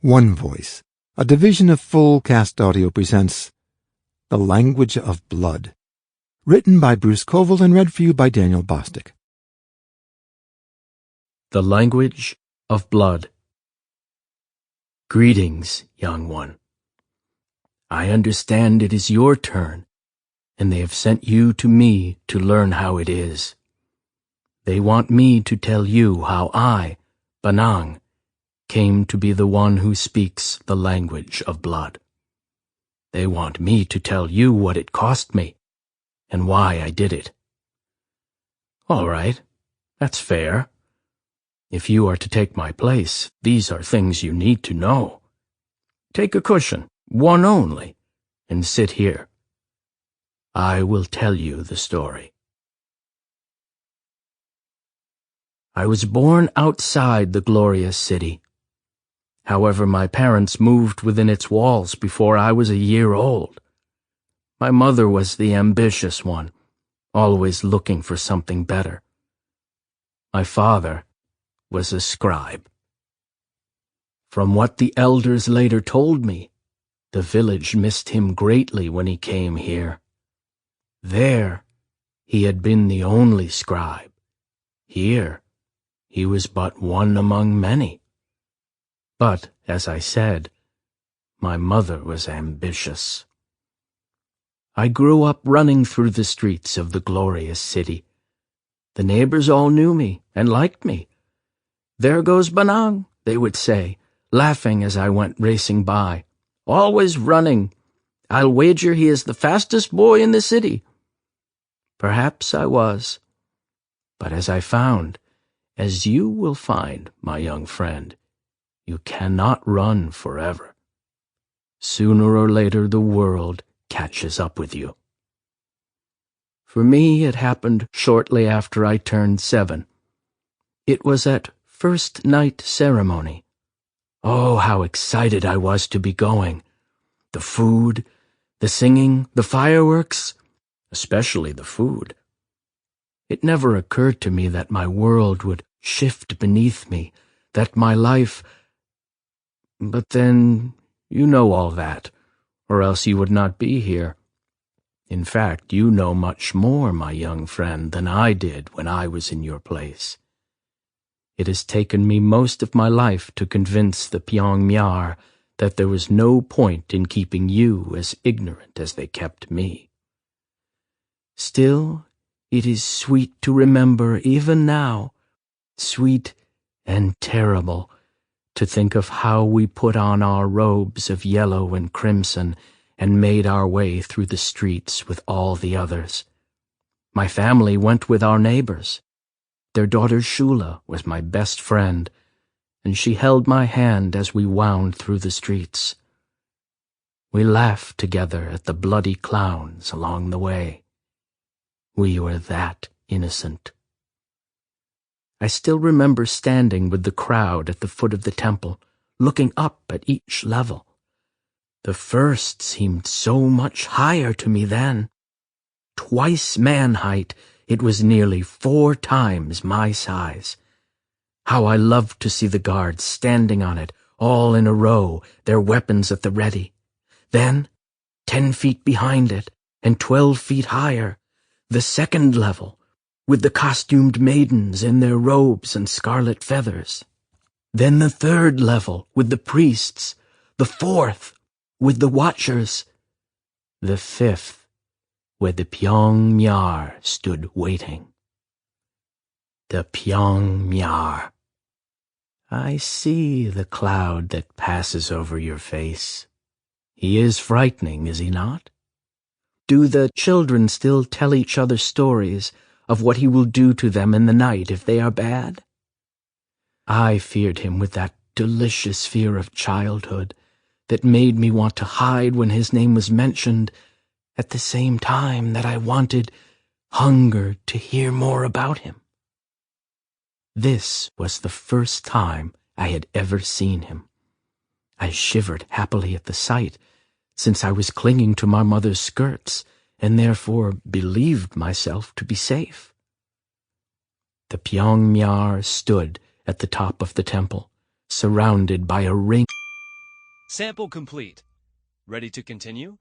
One Voice, a division of Full Cast Audio presents The Language of Blood, written by Bruce Coville and read for you by Daniel Bostick. The Language of Blood. Greetings, young one. I understand it is your turn, and they have sent you to me to learn how it is. They want me to tell you how I, Banang, came to be the one who speaks the language of blood. They want me to tell you what it cost me, and why I did it. All right, that's fair. If you are to take my place, these are things you need to know. Take a cushion, one only, and sit here. I will tell you the story. I was born outside the glorious city. However, my parents moved within its walls before I was a year old. My mother was the ambitious one, always looking for something better. My father was a scribe. From what the elders later told me, the village missed him greatly when he came here. There, he had been the only scribe. Here, he was but one among many. But, as I said, my mother was ambitious. I grew up running through the streets of the glorious city. The neighbors all knew me and liked me. "There goes Banang," they would say, laughing as I went racing by. "Always running. I'll wager he is the fastest boy in the city." Perhaps I was. But as I found, as you will find, my young friend, you cannot run forever. Sooner or later the world catches up with you. For me, it happened shortly after I turned 7. It was at first night ceremony. Oh, how excited I was to be going. The food, the singing, the fireworks, especially the food. It never occurred to me that my world would shift beneath me, that my life... But then, you know all that, or else you would not be here. In fact, you know much more, my young friend, than I did when I was in your place. It has taken me most of my life to convince the Pyong-myar that there was no point in keeping you as ignorant as they kept me. Still, it is sweet to remember even now, sweet and terrible, to think of how we put on our robes of yellow and crimson and made our way through the streets with all the others. My family went with our neighbors. Their daughter Shula was my best friend, and she held my hand as we wound through the streets. We laughed together at the bloody clowns along the way. We were that innocent. I still remember standing with the crowd at the foot of the temple, looking up at each level. The first seemed so much higher to me then. Twice man height, it was nearly 4 times my size. How I loved to see the guards standing on it, all in a row, their weapons at the ready. Then, 10 feet behind it, and 12 feet higher, the second level, with the costumed maidens in their robes and scarlet feathers. Then the third level, with the priests. The fourth, with the watchers. The fifth, where the Pyong-myar stood waiting. The Pyong-myar. I see the cloud that passes over your face. He is frightening, is he not? Do the children still tell each other stories of what he will do to them in the night if they are bad? I feared him with that delicious fear of childhood that made me want to hide when his name was mentioned, at the same time that I hungered to hear more about him. This was the first time I had ever seen him. I shivered happily at the sight, since I was clinging to my mother's skirts, and therefore believed myself to be safe. The Pyong-myar stood at the top of the temple, surrounded by a ring Sample complete. Ready to continue?